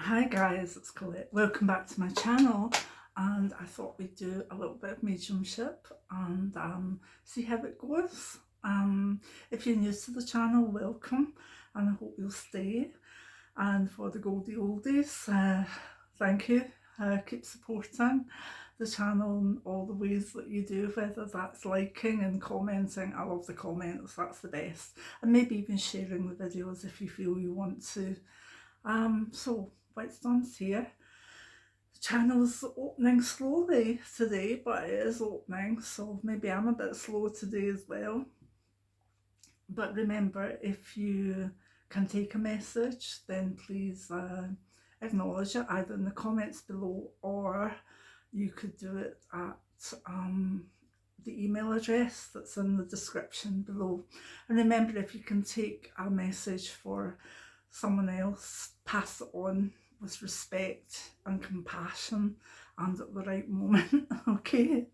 Hi guys, it's Colette. Welcome back to my channel, and I thought we'd do a little bit of mediumship and see how it goes. If you're new to the channel, welcome, and I hope you'll stay. And for the Goldie Oldies, thank you. Keep supporting the channel in all the ways that you do, whether that's liking and commenting. I love the comments, that's the best. And maybe even sharing the videos if you feel you want to. So what's done here? The channel's opening slowly today, but it is opening, so maybe I'm a bit slow today as well. But remember, if you can take a message, then please acknowledge it either in the comments below, or you could do it at the email address that's in the description below. And remember, if you can take a message for someone else, pass it on with respect and compassion and at the right moment. Okay,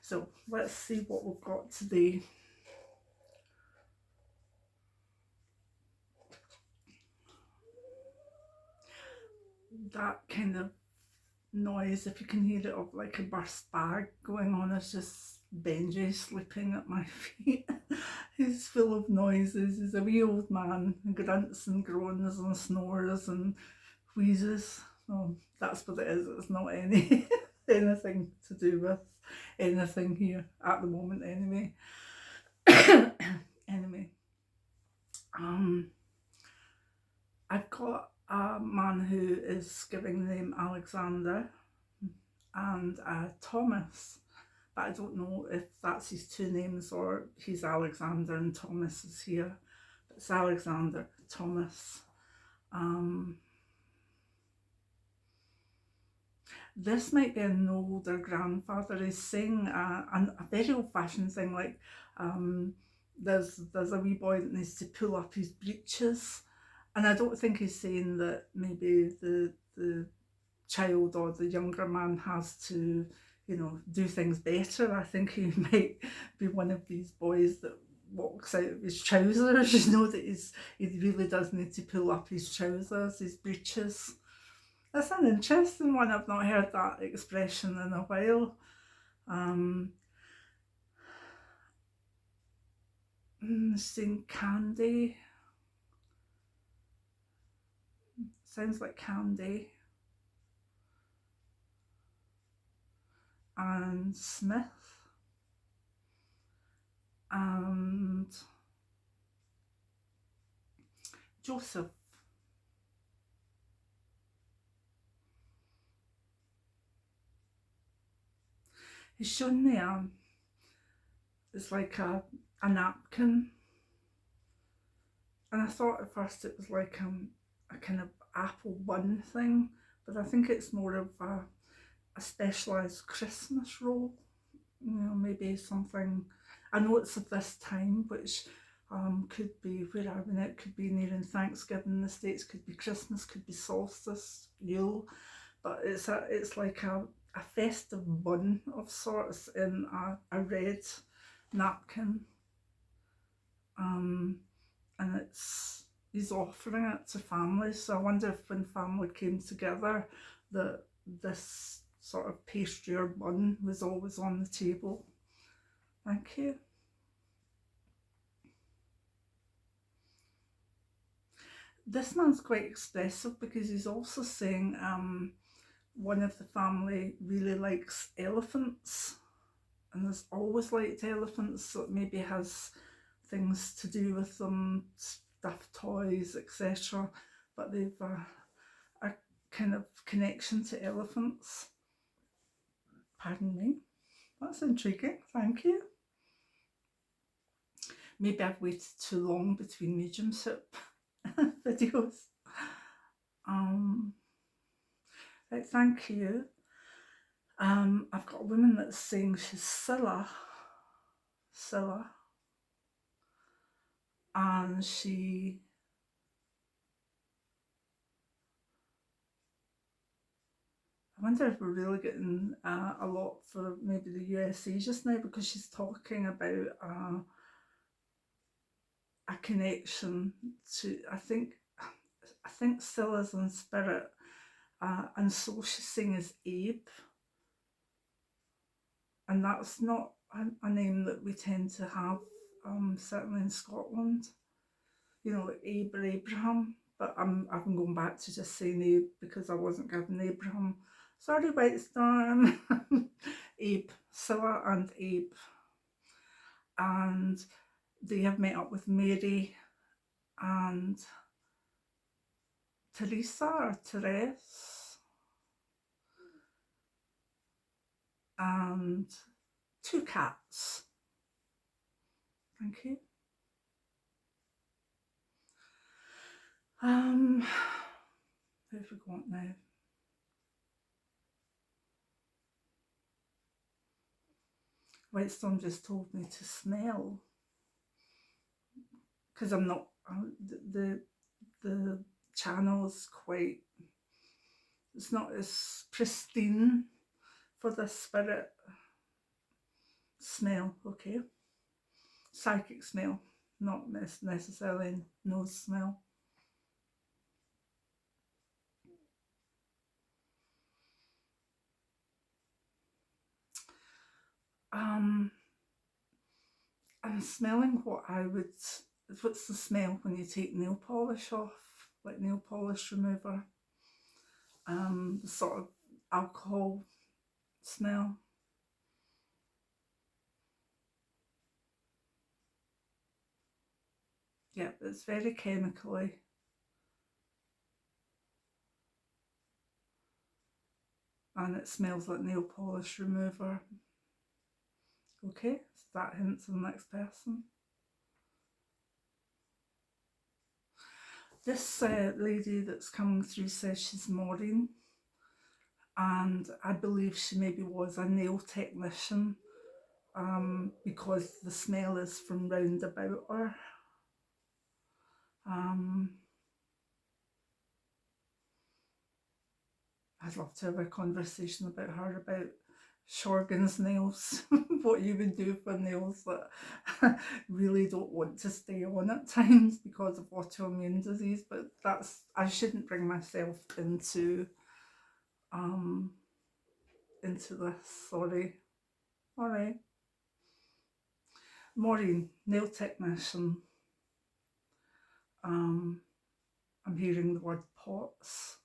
so let's see what we've got today. That kind of noise, if you can hear it, of like a burst bag going on, is just Benji sleeping at my feet. He's full of noises. He's a wee old man, grunts and groans and snores and wheezes. So that's what it is. It's not anything to do with anything here at the moment anyway. Anyway, I've got a man who is giving the name Alexander and Thomas, but I don't know if that's his two names or he's Alexander and Thomas is here. But it's Alexander, Thomas. This might be an older grandfather. He's saying a very old-fashioned thing, like there's a wee boy that needs to pull up his breeches, and I don't think he's saying that maybe the child or the younger man has to, you know, do things better. I think he might be one of these boys that walks out of his trousers, you know, that he really does need to pull up his trousers, his breeches. That's an interesting one. I've not heard that expression in a while. Saying candy. Sounds like candy. And Smith. And Joseph. He's shown me it's like a napkin, and I thought at first it was like a kind of apple bun thing, but I think it's more of a specialised Christmas roll, you know, maybe something. I know it's at this time, which could be, where are we now? It could be nearing Thanksgiving in the States, could be Christmas, could be solstice, Yule, but it's like a festive bun of sorts in a red napkin, and he's offering it to family. So I wonder if when family came together that this sort of pastry or bun was always on the table. Thank you. This man's quite expressive because he's also saying one of the family really likes elephants and has always liked elephants, so it maybe has things to do with them, stuffed toys, etc. But they've a kind of connection to elephants. Pardon me. That's intriguing, thank you. Maybe I've waited too long between mediumship videos. Right, thank you. I've got a woman that's saying she's Scylla, and she I wonder if we're really getting a lot for maybe the USA just now, because she's talking about a connection to, I think Scylla's in spirit, and so she's saying is Abe, and that's not a name that we tend to have, certainly in Scotland. You know, like Abe or Abraham, but I'm going back to just saying Abe because I wasn't given Abraham. Sorry, White Storm. Abe, Scylla and Abe, and they have met up with Mary and Teresa or Therese, and 2 cats. Thank you. Who have we got now? Whitestone just told me to smell, because I'm not, the channel's quite, it's not as pristine for the spirit smell, okay? Psychic smell, not necessarily nose smell. I'm smelling what's the smell when you take nail polish off, like nail polish remover? The sort of alcohol smell. Yeah, it's very chemically. And it smells like nail polish remover. Okay, so that hints to the next person. This lady that's coming through says she's Maureen, and I believe she maybe was a nail technician, because the smell is from round about her. I'd love to have a conversation about her, about Shorgan's nails, what you would do for nails that really don't want to stay on at times because of autoimmune disease. But I shouldn't bring myself into this, sorry. Alright. Maureen, nail technician. I'm hearing the word pots.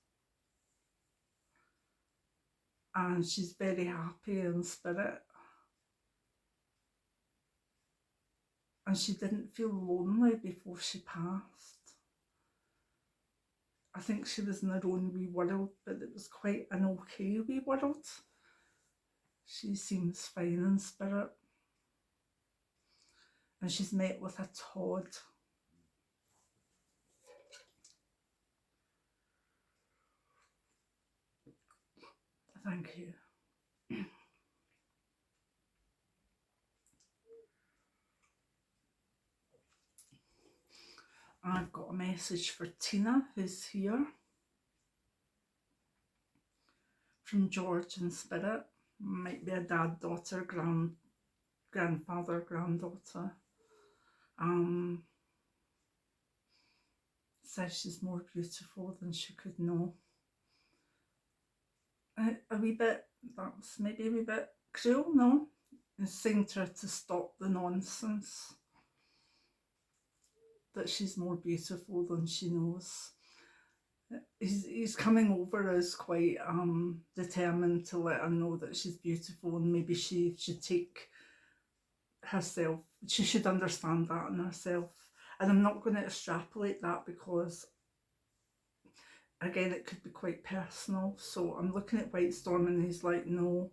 And she's very happy in spirit. And she didn't feel lonely before she passed. I think she was in her own wee world, but it was quite an okay wee world. She seems fine in spirit. And she's met with a Todd. Thank you. I've got a message for Tina, who's here, from George in spirit. Might be a dad, daughter, grandfather, granddaughter. Says she's more beautiful than she could know. A wee bit, that's maybe a wee bit cruel, no? And saying to her to stop the nonsense, that she's more beautiful than she knows. He's coming over as quite determined to let her know that she's beautiful, and maybe she should take herself, she should understand that in herself. And I'm not going to extrapolate that because, again, it could be quite personal. So I'm looking at White Storm and he's like, no,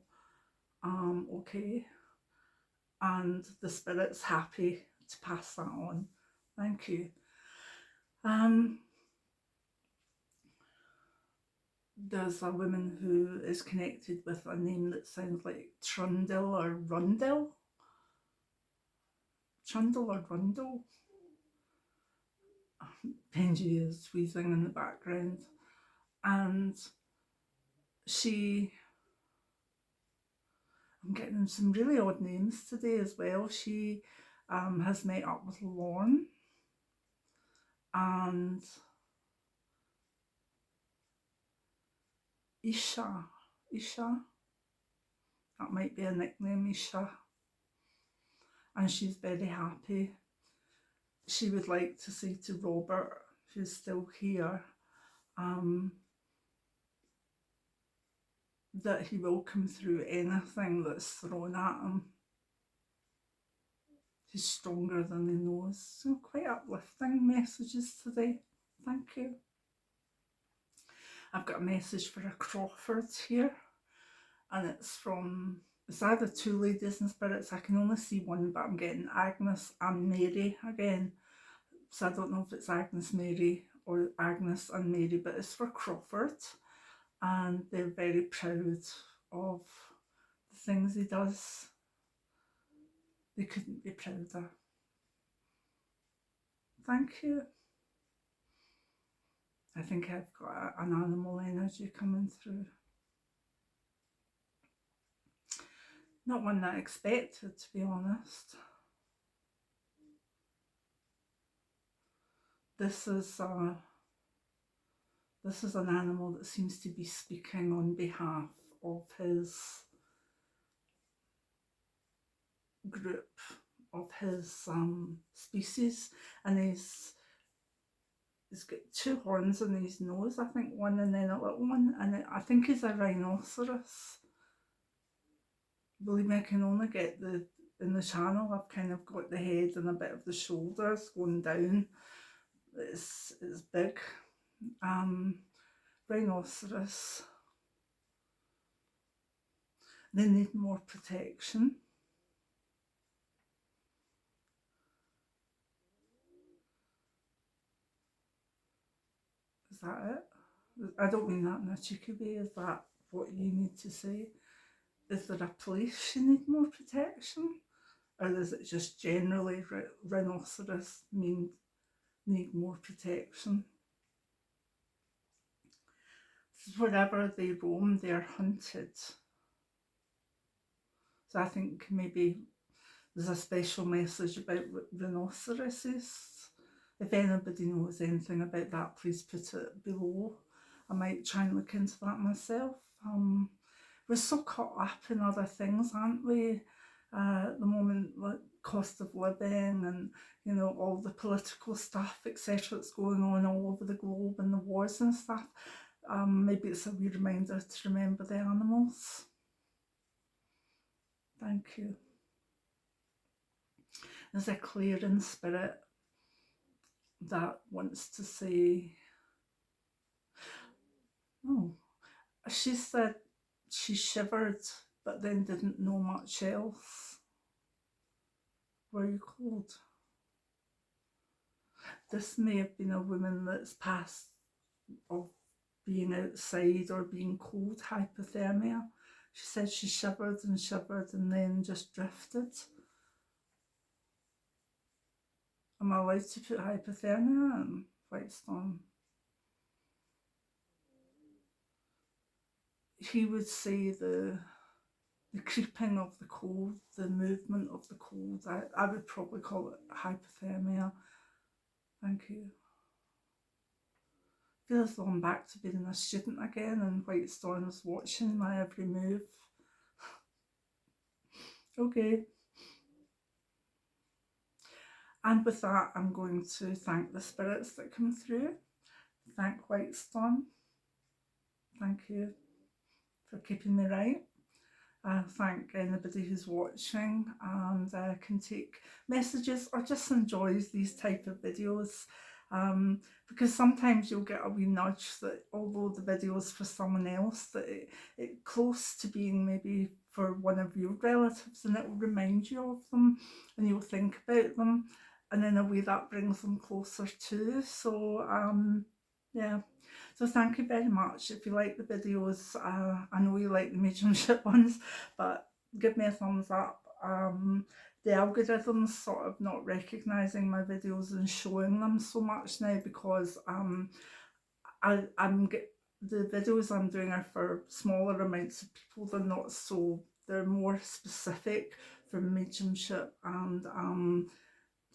okay. And the spirit's happy to pass that on. Thank you. There's a woman who is connected with a name that sounds like Trundle or Rundle. Trundle or Rundle. Benji is wheezing in the background. And I'm getting some really odd names today as well. She has met up with Lorne, and Isha. Isha. That might be a nickname, Isha. And she's very happy. She would like to say to Robert, who's still here, that he will come through anything that's thrown at him. He's stronger than he knows. So quite uplifting messages today. Thank you. I've got a message for a Crawford here, and it's either two ladies in spirits. I can only see one, but I'm getting Agnes and Mary again. So I don't know if it's Agnes Mary or Agnes and Mary, but it's for Crawford. And they're very proud of the things he does. They couldn't be prouder. Thank you. I think I've got an animal energy coming through. Not one that I expected, to be honest. This is an animal that seems to be speaking on behalf of his group, of his species, and he's got two horns in his nose, I think one and then a little one, and I think he's a rhinoceros. Believe me, I can only get in the channel, I've kind of got the head and a bit of the shoulders going down. It's big. Rhinoceros. They need more protection. Is that it? I don't mean that in a cheeky way. Is that what you need to say? Is there a place you need more protection? Or is it just generally rhinoceros need more protection? Wherever they roam, they're hunted. So I think maybe there's a special message about rhinoceroses. If anybody knows anything about that, please put it below. I might try and look into that myself. We're so caught up in other things, aren't we? At the moment, like cost of living and, you know, all the political stuff, etc. that's going on all over the globe and the wars and stuff. Maybe it's a wee reminder to remember the animals. Thank you. There's a clearing spirit that wants to say, oh, she said she shivered but then didn't know much else. Were you cold? This may have been a woman that's passed of being outside or being cold, hypothermia. She said she shivered and then just drifted. Am I allowed to put hypothermia in Whitestone? He would say the creeping of the cold, the movement of the cold. I would probably call it hypothermia. Thank you. I feel as though I'm back to being a student again and Whitestorm's watching my every move. Okay. And with that, I'm going to thank the spirits that come through. Thank Whitestorm. Thank you for keeping me right. Thank anybody who's watching and can take messages or just enjoys these type of videos, because sometimes you'll get a wee nudge that although the video is for someone else, that it's close to being maybe for one of your relatives, and it will remind you of them and you'll think about them, and in a way that brings them closer too. So yeah. So thank you very much. If you like the videos, I know you like the mediumship ones, but give me a thumbs up. The algorithm's sort of not recognising my videos and showing them so much now, because the videos I'm doing are for smaller amounts of people. They're more specific for mediumship and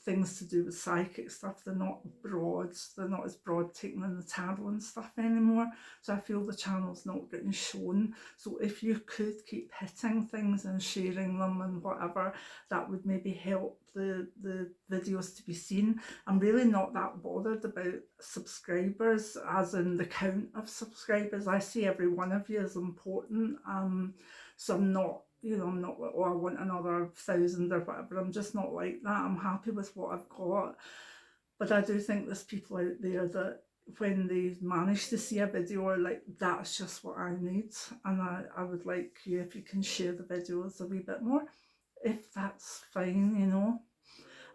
things to do with psychic stuff. They're not broad, they're not as broad taking in the tarot and stuff anymore. So I feel the channel's not getting shown. So if you could keep hitting things and sharing them and whatever, that would maybe help the videos to be seen. I'm really not that bothered about subscribers, as in the count of subscribers. I see every one of you as important. So I'm not, I'm not like, oh, I want another 1,000 or whatever. I'm just not like that. I'm happy with what I've got. But I do think there's people out there that when they manage to see a video are like, that's just what I need. And I would like you, if you can share the videos a wee bit more, if that's fine.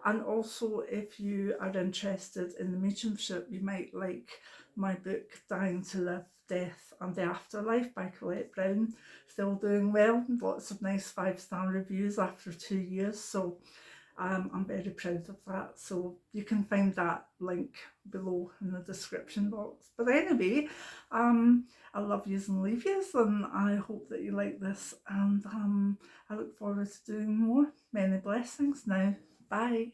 And also, if you are interested in the mediumship, you might like my book, Dying to Live, Death and the Afterlife by Colette Brown. Still doing well. Lots of nice 5-star reviews after 2 years. So I'm very proud of that. So you can find that link below in the description box. But anyway, I love yous and leave yous, and I hope that you like this. And I look forward to doing more. Many blessings now. Bye.